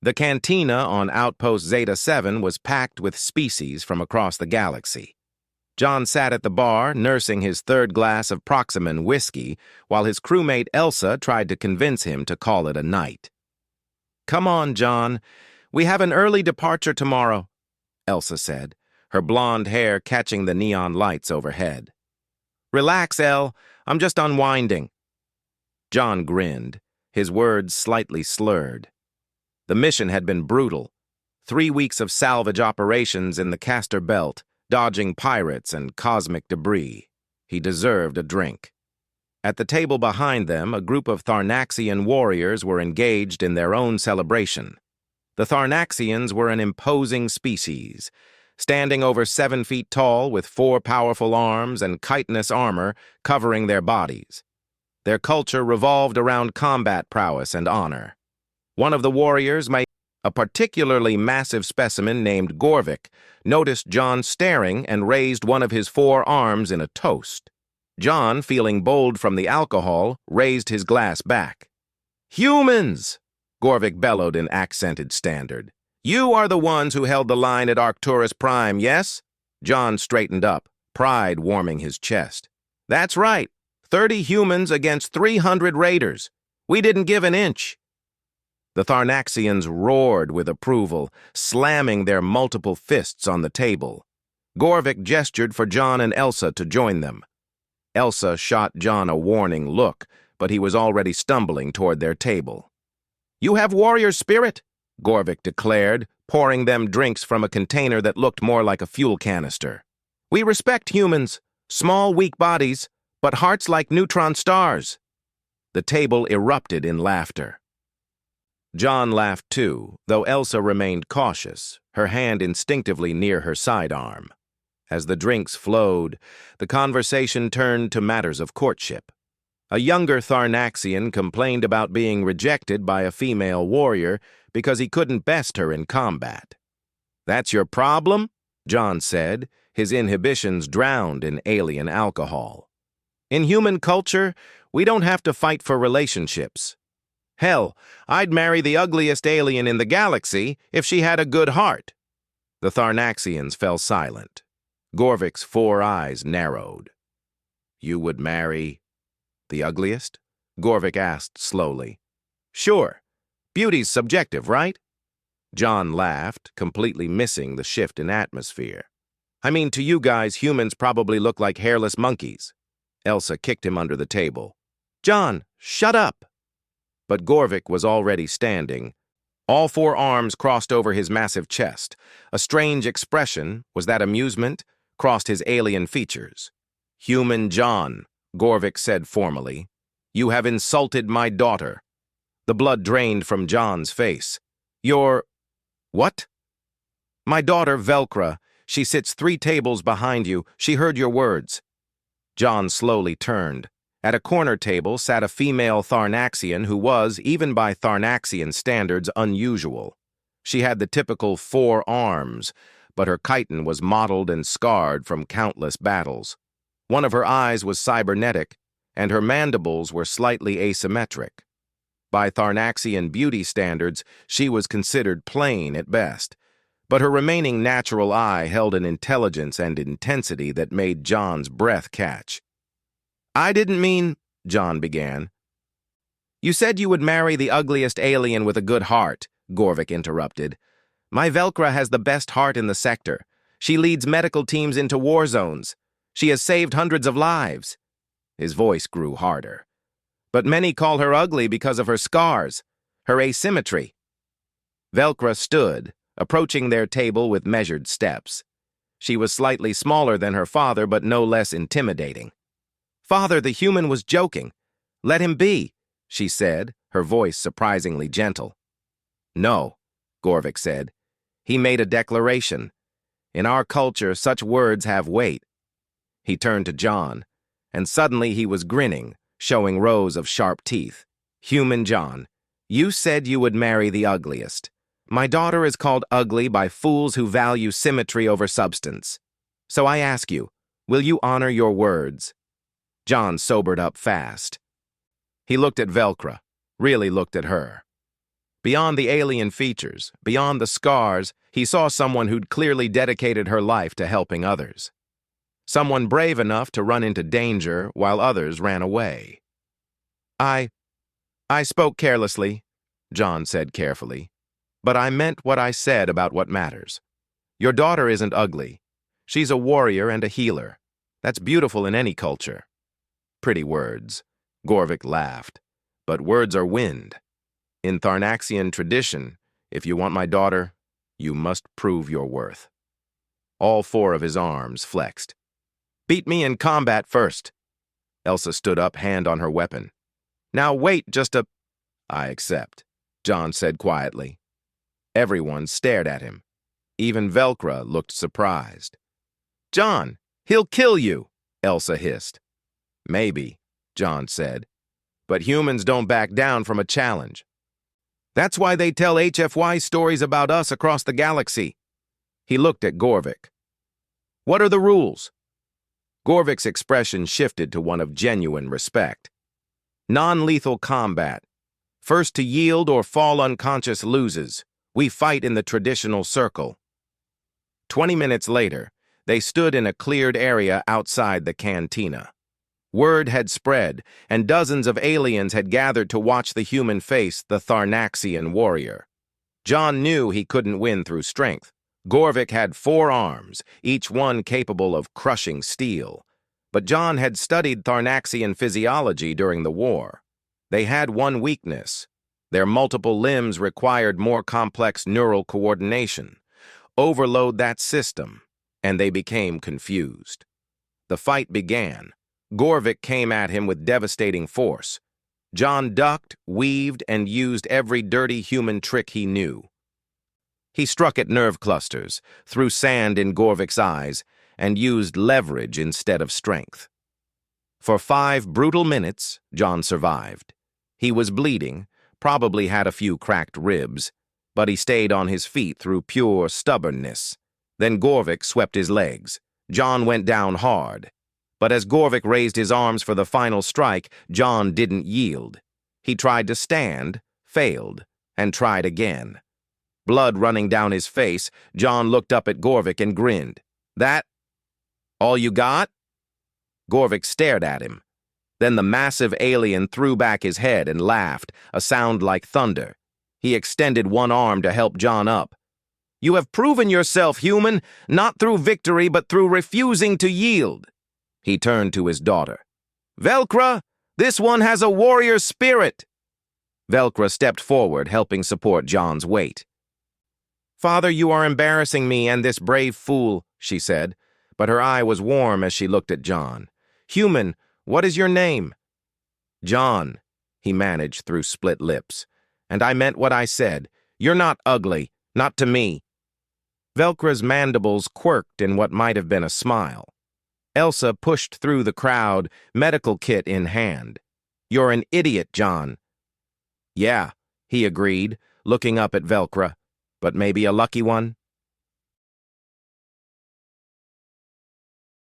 The cantina on Outpost Zeta-7 was packed with species from across the galaxy. John sat at the bar, nursing his third glass of Proximon whiskey, while his crewmate Elsa tried to convince him to call it a night. "Come on, John. We have an early departure tomorrow," Elsa said, her blonde hair catching the neon lights overhead. "Relax, Elle. I'm just unwinding." John grinned, his words slightly slurred. The mission had been brutal. 3 weeks of salvage operations in the Castor Belt, dodging pirates and cosmic debris. He deserved a drink. At the table behind them, a group of Tharnaxian warriors were engaged in their own celebration. The Tharnaxians were an imposing species, standing over 7 feet tall with 4 powerful arms and chitinous armor covering their bodies. Their culture revolved around combat prowess and honor. One of the warriors, a particularly massive specimen named Gorvik, noticed John staring and raised one of his 4 arms in a toast. John, feeling bold from the alcohol, raised his glass back. "Humans!" Gorvik bellowed in accented standard. "You are the ones who held the line at Arcturus Prime, yes?" John straightened up, pride warming his chest. "That's right. 30 humans against 300 raiders. We didn't give an inch." The Tharnaxians roared with approval, slamming their multiple fists on the table. Gorvik gestured for John and Elsa to join them. Elsa shot John a warning look, but he was already stumbling toward their table. "You have warrior spirit," Gorvik declared, pouring them drinks from a container that looked more like a fuel canister. "We respect humans, small, weak bodies, but hearts like neutron stars." The table erupted in laughter. John laughed too, though Elsa remained cautious, her hand instinctively near her sidearm. As the drinks flowed, the conversation turned to matters of courtship. A younger Tharnaxian complained about being rejected by a female warrior because he couldn't best her in combat. "That's your problem?" John said, his inhibitions drowned in alien alcohol. "In human culture, we don't have to fight for relationships. Hell, I'd marry the ugliest alien in the galaxy if she had a good heart." The Tharnaxians fell silent. Gorvik's 4 eyes narrowed. "You would marry the ugliest?" Gorvik asked slowly. "Sure. Beauty's subjective, right?" John laughed, completely missing the shift in atmosphere. "I mean, to you guys, humans probably look like hairless monkeys." Elsa kicked him under the table. "John, shut up!" But Gorvik was already standing. All 4 arms crossed over his massive chest. A strange expression, was that amusement, crossed his alien features. "Human John," Gorvik said formally, "you have insulted my daughter." The blood drained from John's face. "Your... what?" "My daughter, Velcra. She sits 3 tables behind you. She heard your words." John slowly turned. At a corner table sat a female Tharnaxian who was, even by Tharnaxian standards, unusual. She had the typical 4 arms, but her chitin was mottled and scarred from countless battles. One of her eyes was cybernetic, and her mandibles were slightly asymmetric. By Tharnaxian beauty standards, she was considered plain at best, but her remaining natural eye held an intelligence and intensity that made John's breath catch. "I didn't mean," John began. "You said you would marry the ugliest alien with a good heart," Gorvik interrupted. "My Velcra has the best heart in the sector. She leads medical teams into war zones. She has saved hundreds of lives." His voice grew harder. "But many call her ugly because of her scars, her asymmetry." Velcra stood, approaching their table with measured steps. She was slightly smaller than her father, but no less intimidating. "Father, the human was joking. Let him be," she said, her voice surprisingly gentle. "No," Gorvik said. "He made a declaration. In our culture, such words have weight." He turned to John, and suddenly he was grinning, showing rows of sharp teeth. "Human John, you said you would marry the ugliest. My daughter is called ugly by fools who value symmetry over substance. So I ask you, will you honor your words?" John sobered up fast. He looked at Velcra, really looked at her. Beyond the alien features, beyond the scars, he saw someone who'd clearly dedicated her life to helping others. Someone brave enough to run into danger while others ran away. I spoke carelessly, John said carefully, but I meant what I said about what matters. Your daughter isn't ugly. She's a warrior and a healer. That's beautiful in any culture. Pretty words. Gorvik laughed. But words are wind. In Tharnaxian tradition, if you want my daughter, you must prove your worth. All four of his arms flexed. Beat me in combat first. Elsa stood up, hand on her weapon. Now wait just a... I accept, John said quietly. Everyone stared at him. Even Velcro looked surprised. John, he'll kill you, Elsa hissed. Maybe, John said, but humans don't back down from a challenge. That's why they tell HFY stories about us across the galaxy. He looked at Gorvik. What are the rules? Gorvik's expression shifted to one of genuine respect. Non-lethal combat. First to yield or fall unconscious loses. We fight in the traditional circle. 20 minutes later, they stood in a cleared area outside the cantina. Word had spread, and dozens of aliens had gathered to watch the human face the Tharnaxian warrior. John knew he couldn't win through strength. Gorvik had 4 arms, each one capable of crushing steel. But John had studied Tharnaxian physiology during the war. They had one weakness. Their multiple limbs required more complex neural coordination. Overload that system, and they became confused. The fight began. Gorvik came at him with devastating force. John ducked, weaved, and used every dirty human trick he knew. He struck at nerve clusters, threw sand in Gorvik's eyes, and used leverage instead of strength. For 5 brutal minutes, John survived. He was bleeding, probably had a few cracked ribs, but he stayed on his feet through pure stubbornness. Then Gorvik swept his legs. John went down hard. But as Gorvik raised his arms for the final strike, John didn't yield. He tried to stand, failed, and tried again. Blood running down his face, John looked up at Gorvik and grinned. That all you got? Gorvik stared at him. Then the massive alien threw back his head and laughed, a sound like thunder. He extended one arm to help John up. You have proven yourself, human, not through victory but through refusing to yield. He turned to his daughter. Velcro, this one has a warrior spirit. Velcro stepped forward, helping support John's weight. Father, you are embarrassing me and this brave fool, she said, but her eye was warm as she looked at John. Human, what is your name? John, he managed through split lips. And I meant what I said. You're not ugly, not to me. Velcro's mandibles quirked in what might have been a smile. Elsa pushed through the crowd, medical kit in hand. You're an idiot, John. Yeah, he agreed, looking up at Velcro, but maybe a lucky one.